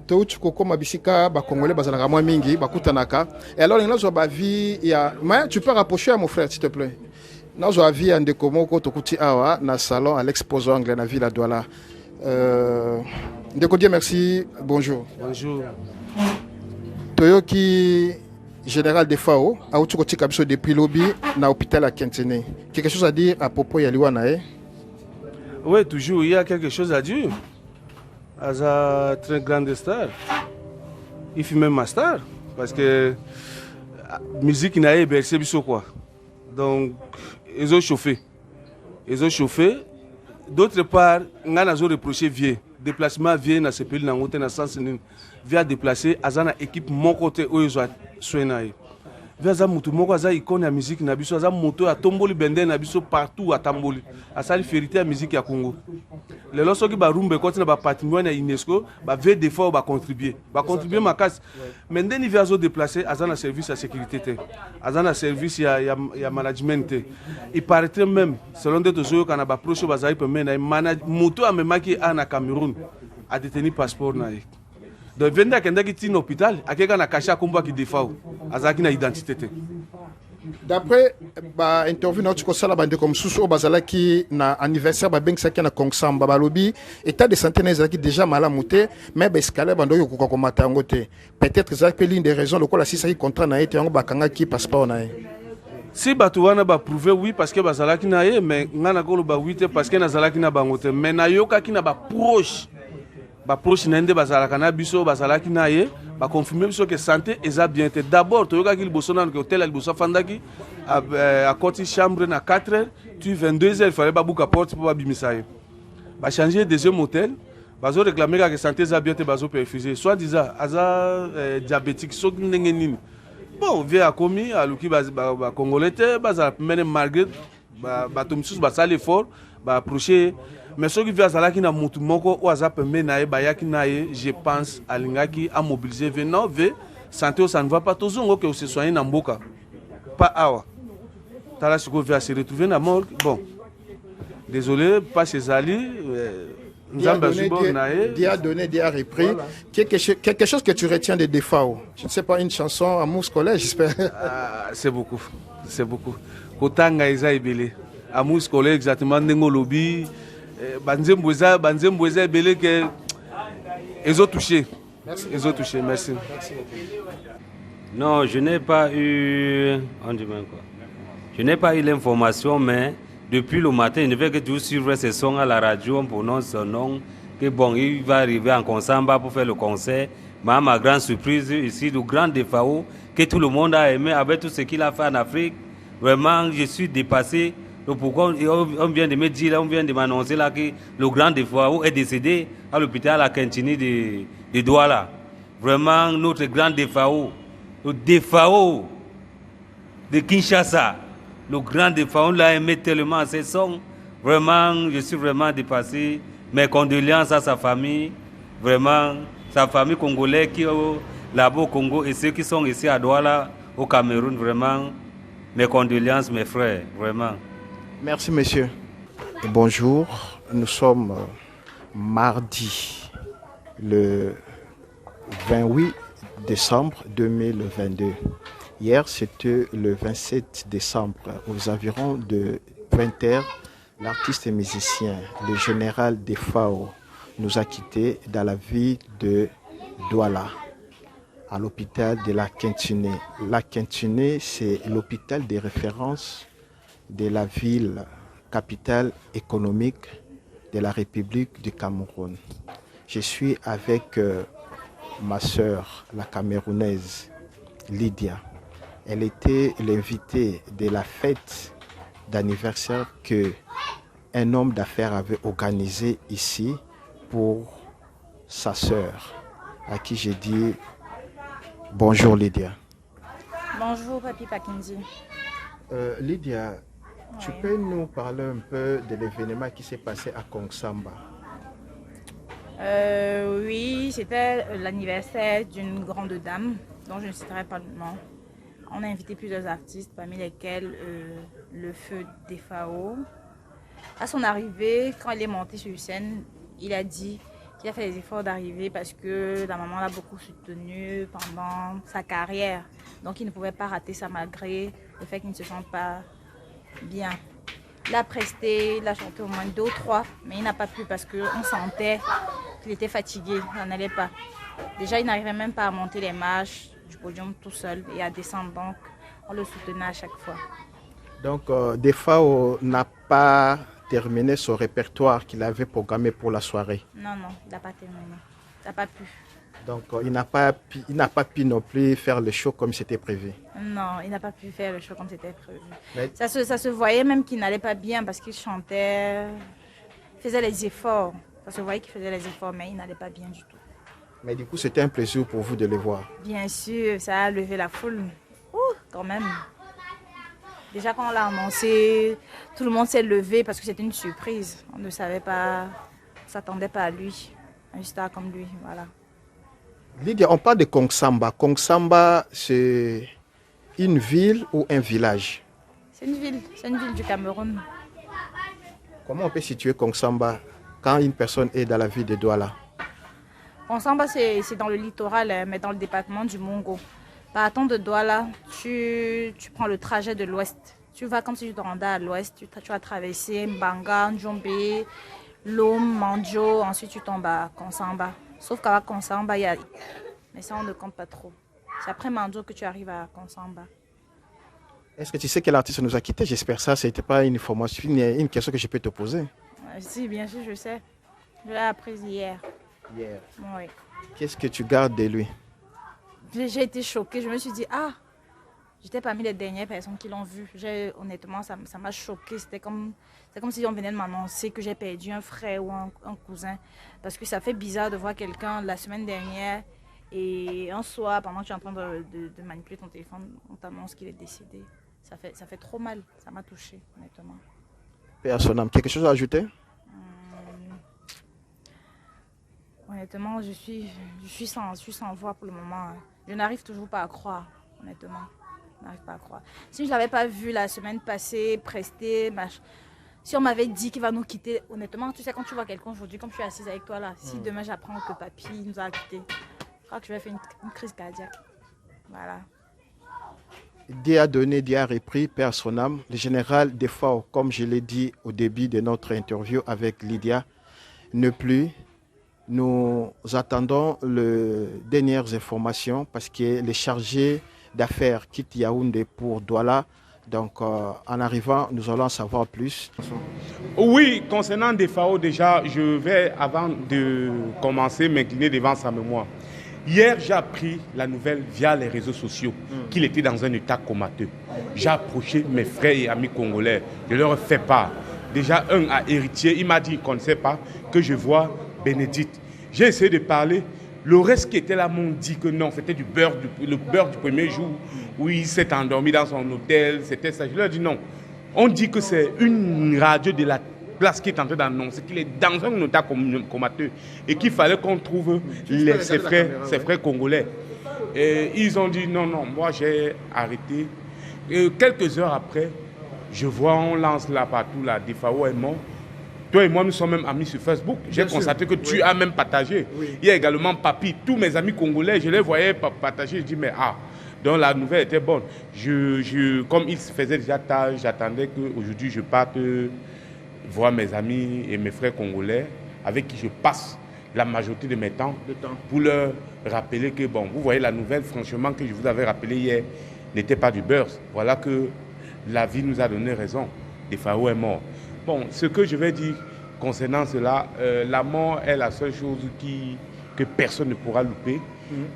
touti kokoma bisika ba congolais bazalaka mwa mingi bakutanaka. Et alors nazo ba vie ya mais tu peux rapprocher à mon frère s'il te plaît. Nazo avi ya ndeko moko tokuti awa na salon à l'exposant anglais na ville à Douala. Ndeko Dieu merci, bonjour. Bonjour. Toyoki général de FAO a outu kotika biso depuis lobby na hôpital à Kentene. Quelque chose à dire à propos ya liwana Oui, toujours il y a quelque chose à dire. Aza très grande star. Il fait même ma star parce que musique n'a pas bercé biso quoi. Donc ils ont chauffé. Ils ont chauffé. D'autre part, on a reproché vieux déplacement vieux na sepeli na ngote na sens ni via déplacer azana équipe mon côté où ils ont soigné. Via za mutu moko aza icône ya musique na biso aza moto ya tomboli bende na biso partout à tamboli. Asali fierté ya musique ya Congo. Les lorsque ba rumbe côté na ba patrimoine ya UNESCO ba veut des fois ba contribuer ma casse. Mais ndeni via zo déplacer azana service à sécurité te. Azana service ya management te. Il paraîtrait même selon des choses kana ba proche ba zai pe na manage moto a memaki na Cameroun a détenu passeport na ye. Donc venda kenda ki tin hôpital akeka na kasha komba ki defao azaki na identité te. D'après ba interview na tuko sala bande comme susu bazala ki na anniversaire ba bengsa ki na kongsamba ba lobi état de santé na ezaki déjà malamu te mais ba escalader bando yo ko komata yango te. Peut-être ça que l'une des raisons le quoi la sisa ki contrat na été yango ba kanga ki passeport na ye. Si bato wana ba prouver oui parce que bazala ki na ye mais ngana ko lo ba oui te parce que nazala ki na bango te mais na yoka ki na ba proche proche nende bazalaka na biso bazalaki na ye ba confirmer biso que santé eza bien te d'abord toyoka ki liboso na que hôtel liboso fandaki à côté chambre na 4h tu 22h il fallait ba buka porte pour ba bimisa ye ba changer deuxième hôtel bazo réclamer que santé eza bien te bazo refuser soit disant aza diabétique so ndenge nini bon via komi aluki ba congolais te baza mene malgré ba tomsus ba sale fort ba approcher. Mais ce qui vient à la qui n'a mutu moko ou aza pembe na ye bayaki na ye je pense alingaki a mobiliser venant ve santé ça ne va pas toujours que se soigner na mboka pas awa tala siko vient se retrouver na mort bon désolé pas chez Ali Nzamba Zubo na ye Dia a donné Dia a repris voilà. quelque chose que tu retiens de Defao je ne sais pas une chanson amour scolaire j'espère c'est beaucoup kotanga eza ebele amour scolaire exactement ndengo lobi Banzembo eza belé que ils ont touché. Ils ont touché. Merci. Non, je n'ai pas eu Je n'ai pas eu l'information mais depuis le matin, il ne fait que tout suivre ces sons à la radio, on prononce son nom que bon, il va arriver en Konsamba pour faire le concert. Mais à ma grande surprise ici le grand Defao que tout le monde a aimé avec tout ce qu'il a fait en Afrique. Vraiment, je suis dépassé. Donc pourquoi on vient de me dire, on vient de m'annoncer là que le grand Defao est décédé à l'hôpital à Kentini de Douala. Vraiment, notre grand Defao, le Defao de Kinshasa, le grand Defao, on l'a aimé tellement ces sons. Vraiment, je suis vraiment dépassé. Mes condoléances à sa famille, vraiment, sa famille congolaise qui est là-bas au Congo et ceux qui sont ici à Douala, au Cameroun, vraiment, mes condoléances, mes frères, vraiment. Merci, monsieur. Et bonjour. Nous sommes mardi, le 28 décembre 2022. Hier, c'était le 27 décembre. Aux environs de 20h, l'artiste et musicien, le général Defao, nous a quittés dans la ville de Douala, à l'hôpital de la Kentine. La Kentine, c'est l'hôpital de référence de la ville capitale économique de la République du Cameroun. Je suis avec ma sœur, la Camerounaise, Lydia. Elle était l'invitée de la fête d'anniversaire que un homme d'affaires avait organisé ici pour sa sœur, à qui j'ai dit bonjour Lydia. Bonjour Papi Pakinzi. Lydia, tu peux nous parler un peu de l'événement qui s'est passé à Kongsamba? Oui, c'était l'anniversaire d'une grande dame dont je ne citerai pas le nom. On a invité plusieurs artistes, parmi lesquels le feu Defao. À son arrivée, quand il est monté sur scène, il a dit qui a fait les efforts d'arriver parce que la maman l'a beaucoup soutenu pendant sa carrière. Donc il ne pouvait pas rater ça malgré le fait qu'il ne se sente pas bien. Il a presté, il a chanté au moins 2 ou 3, mais il n'a pas pu parce qu'on sentait qu'il était fatigué, ça n'allait pas. Déjà, il n'arrivait même pas à monter les marches du podium tout seul et à descendre, donc on le soutenait à chaque fois. Donc, Defao n'a pas terminé son répertoire qu'il avait programmé pour la soirée. Non, il n'a pas terminé, il n'a pas pu. Donc, il n'a pas pu non plus faire le show comme c'était prévu. Non, il n'a pas pu faire le show comme c'était prévu. Mais... Ça se voyait même qu'il n'allait pas bien parce qu'il chantait, il faisait les efforts. Ça se voyait qu'il faisait les efforts, mais il n'allait pas bien du tout. Mais du coup, c'était un plaisir pour vous de le voir. Bien sûr, ça a levé la foule. Ouh, quand même. Déjà, quand on l'a annoncé, tout le monde s'est levé parce que c'était une surprise. On ne savait pas, on ne s'attendait pas à lui, un star comme lui, voilà. Lydia, on parle de Kongsamba. Kongsamba, c'est une ville ou un village? C'est une ville du Cameroun. Comment on peut situer Kongsamba quand une personne est dans la ville de Douala? Kongsamba, c'est dans le littoral, mais dans le département du Mongo. Partant de Douala, tu prends le trajet de l'ouest. Tu vas comme si tu te rendais à l'ouest. Tu vas traverser Mbanga, Njombe, Lom, Mandjo. Ensuite, tu tombes à Kongsamba. Sauf qu'à Kongsamba, il y a... Mais ça, on ne compte pas trop. C'est après Mandjo que tu arrives à Kongsamba. Est-ce que tu sais quel artiste nous a quittés? J'espère ça. Ce n'était pas une information, une question que je peux te poser. Si, bien sûr, je sais. Je l'ai apprise hier. Hier. Oui. Qu'est-ce que tu gardes de lui? J'ai été choquée. Je me suis dit, j'étais parmi les dernières personnes qui l'ont vu. Honnêtement, ça m'a choquée. C'est comme si on venait de m'annoncer que j'ai perdu un frère ou un cousin. Parce que ça fait bizarre de voir quelqu'un la semaine dernière et un soir, pendant que tu es en train de manipuler ton téléphone, on t'annonce qu'il est décédé. Ça fait trop mal. Ça m'a touchée, honnêtement. Paix à son âme. Quelque chose à ajouter? Honnêtement, je suis sans voix pour le moment. Je n'arrive toujours pas à croire, honnêtement. Je n'arrive pas à croire. Si je ne l'avais pas vu la semaine passée, prester, si on m'avait dit qu'il va nous quitter, honnêtement, tu sais, quand tu vois quelqu'un aujourd'hui, comme je suis assise avec toi là, si demain j'apprends que papy nous a quittés, je crois que je vais faire une crise cardiaque. Voilà. Dieu a donné, Dieu a repris, paix à son âme. Le général Defao, comme je l'ai dit au début de notre interview avec Lydia, ne plus. Nous attendons les dernières informations parce que les chargés d'affaires quittent Yaoundé pour Douala. Donc, en arrivant, nous allons en savoir plus. Oui, concernant Defao, déjà, je vais, avant de commencer, m'incliner devant sa mémoire. Hier, j'ai appris la nouvelle via les réseaux sociaux qu'il était dans un état comateux. J'ai approché mes frères et amis congolais. Je leur ai fait part. Déjà, un a héritier, il m'a dit qu'il ne connaissait pas, que je vois Bénédicte. J'ai essayé de parler. Le reste qui était là m'ont dit que non, c'était le beurre du premier jour où il s'est endormi dans son hôtel. C'était ça. Je leur ai dit non. On dit que c'est une radio de la place qui est en train d'annoncer qu'il est dans un état comateux et qu'il fallait qu'on trouve ses frères congolais. Et ils ont dit non, moi j'ai arrêté. Et quelques heures après, je vois, on lance là partout, la Defao est mort. Toi et moi, nous sommes même amis sur Facebook. J'ai constaté que tu as même partagé. Oui. Il y a également Papi, tous mes amis congolais, je les voyais partager. Je dis, mais donc la nouvelle était bonne. Comme il se faisait déjà tard, j'attendais qu'aujourd'hui je parte voir mes amis et mes frères congolais avec qui je passe la majorité de mes temps pour leur rappeler que, bon, vous voyez la nouvelle, franchement, que je vous avais rappelé hier, n'était pas du beurre. Voilà que la vie nous a donné raison. Defao est mort. Bon, ce que je vais dire concernant cela, la mort est la seule chose que personne ne pourra louper.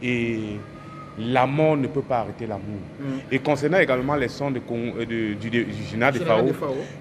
Et la mort ne peut pas arrêter l'amour. Et concernant également les sons du général Defao,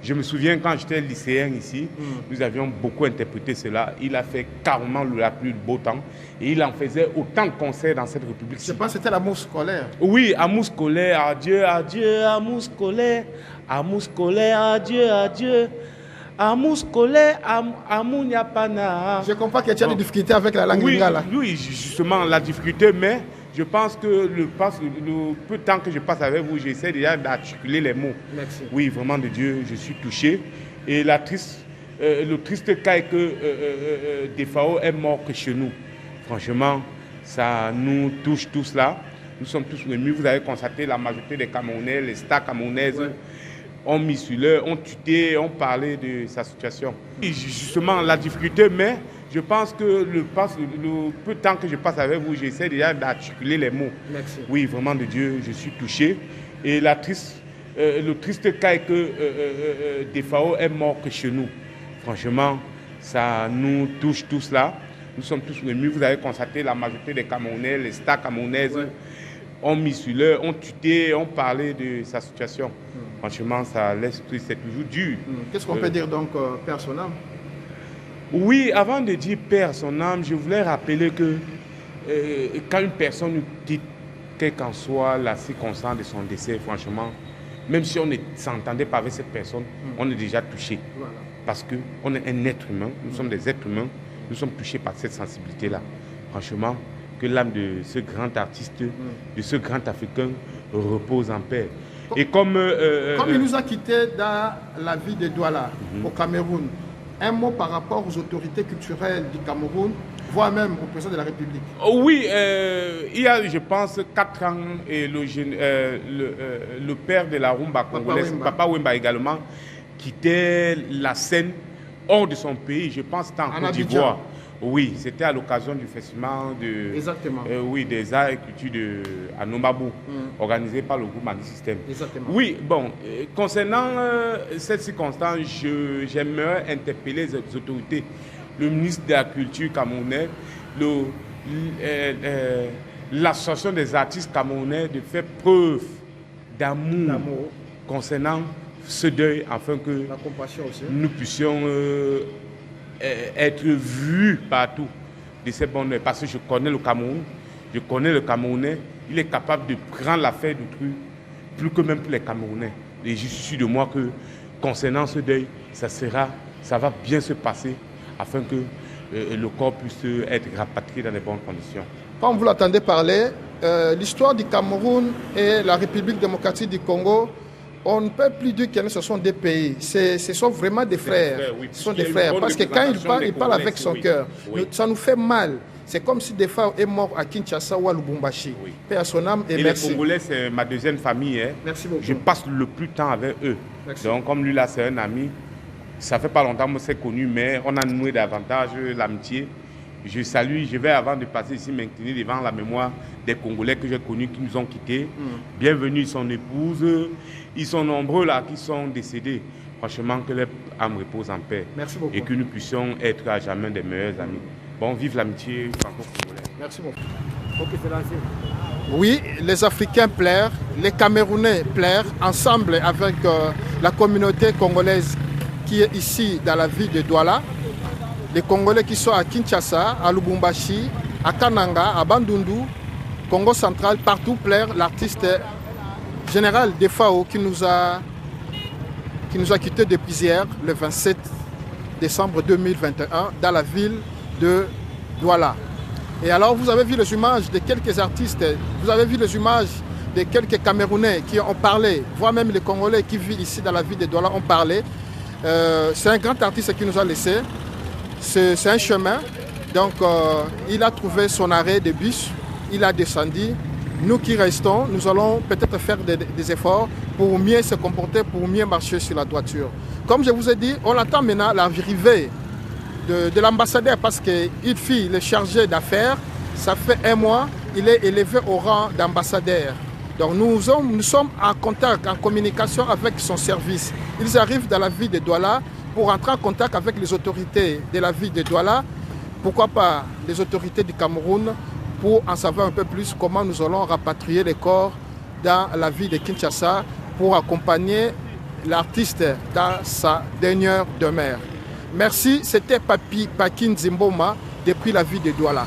je me souviens quand j'étais lycéen ici, nous avions beaucoup interprété cela. Il a fait carrément la pluie de beau temps. Et il en faisait autant de concerts dans cette république. Je pense que c'était l'amour scolaire. Oui, amour scolaire, adieu, adieu, amour scolaire. Amour scolaire, adieu, adieu. Amour scolaire, amour nyapana. Je comprends que tu as des difficultés avec la langue lingala. Oui, justement, la difficulté, mais je pense que le peu de temps que je passe avec vous, j'essaie déjà d'articuler les mots. Merci. Oui, vraiment de Dieu, je suis touché. Et la triste le triste cas est que Defao est mort que chez nous. Franchement, ça nous touche tous là. Nous sommes tous émus. Vous avez constaté la majorité des Camerounais, les stars camerounaises ont mis sur l'heure, ont tuté, ont parlé de sa situation. Et justement, la difficulté, mais je pense que le peu de temps que je passe avec vous, j'essaie déjà d'articuler les mots. Merci. Oui, vraiment de Dieu, je suis touché. Et le triste cas est que Defao est mort que chez nous. Franchement, ça nous touche tous là. Nous sommes tous émus. Vous avez constaté la majorité des Camerounais, les stars camerounaises ont mis sur l'heure, ont tuté, ont parlé de sa situation. Franchement, ça laisse triste, c'est toujours dur. Qu'est-ce qu'on peut dire donc, père son âme? Oui, avant de dire père son âme, je voulais rappeler que quand une personne nous quitte, quelle qu'en soit la circonstance de son décès, franchement, même si on ne s'entendait pas avec cette personne, on est déjà touché. Voilà. Parce qu'on est un être humain, nous sommes des êtres humains, nous sommes touchés par cette sensibilité-là. Franchement, que l'âme de ce grand artiste, de ce grand Africain, repose en paix. Et comme il nous a quittés dans la vie de Douala, au Cameroun, un mot par rapport aux autorités culturelles du Cameroun, voire même au président de la République. Oui, il y a, je pense, 4 ans, et le père de la rumba congolaise, Papa Wemba également, quittait la scène hors de son pays, je pense, en Côte d'Ivoire. Oui, c'était à l'occasion du festival des arts et cultures à Nomabou, organisé par le groupe Mani System. Exactement. Oui, bon, concernant cette circonstance, j'aimerais interpeller les autorités, le ministre de la Culture camerounais, l'association des artistes camerounais de faire preuve d'amour concernant ce deuil, afin que nous puissions être vus partout de ces bonnes heures. Parce que je connais le Cameroun, je connais le Camerounais, il est capable de prendre l'affaire d'autrui, plus que même pour les Camerounais. Et je suis sûr de moi que concernant ce deuil, ça va bien se passer, afin que le corps puisse être rapatrié dans de bonnes conditions. Comme vous l'entendez parler, l'histoire du Cameroun et la République démocratique du Congo, on ne peut plus dire que ce sont des pays. Ce sont vraiment des frères. Ce sont des frères. Parce que quand il parle avec son cœur, ça nous fait mal. C'est comme si des fois est mort à Kinshasa ou à Lubumbashi. Paix à son âme et merci. Les Congolais, c'est ma deuxième famille. Hein. Merci beaucoup. Je passe le plus de temps avec eux. Merci. Donc, comme lui là, c'est un ami. Ça fait pas longtemps que c'est connu, mais on a noué davantage l'amitié. Je salue, je vais avant de passer ici m'incliner devant la mémoire des Congolais que j'ai connus qui nous ont quittés. Bienvenue son épouse. Ils sont nombreux là qui sont décédés. Franchement, que leur âme repose en paix. Merci beaucoup. Et que nous puissions être à jamais des meilleurs amis. Bon, vive l'amitié franco-congolaise. Merci beaucoup. Oui, les Africains pleurent, les Camerounais pleurent, ensemble avec la communauté congolaise qui est ici dans la ville de Douala. Les Congolais qui sont à Kinshasa, à Lubumbashi, à Kananga, à Bandundu, Congo central, partout pleure l'artiste général Defao qui nous a quittés depuis hier, le 27 décembre 2021, dans la ville de Douala. Et alors vous avez vu les images de quelques artistes, vous avez vu les images de quelques Camerounais qui ont parlé, voire même les Congolais qui vivent ici dans la ville de Douala ont parlé. C'est un grand artiste qui nous a laissé. C'est un chemin, donc il a trouvé son arrêt de bus, il a descendu. Nous qui restons, nous allons peut-être faire des efforts pour mieux se comporter, pour mieux marcher sur la droiture. Comme je vous ai dit, on attend maintenant l'arrivée de l'ambassadeur parce qu'il fit le chargé d'affaires. Ça fait 1 mois, il est élevé au rang d'ambassadeur. Donc nous sommes en contact, en communication avec son service. Ils arrivent dans la ville de Douala pour entrer en contact avec les autorités de la ville de Douala, pourquoi pas les autorités du Cameroun, pour en savoir un peu plus comment nous allons rapatrier les corps dans la ville de Kinshasa pour accompagner l'artiste dans sa dernière demeure. Merci, c'était Papi Pakin Zimboma depuis la ville de Douala.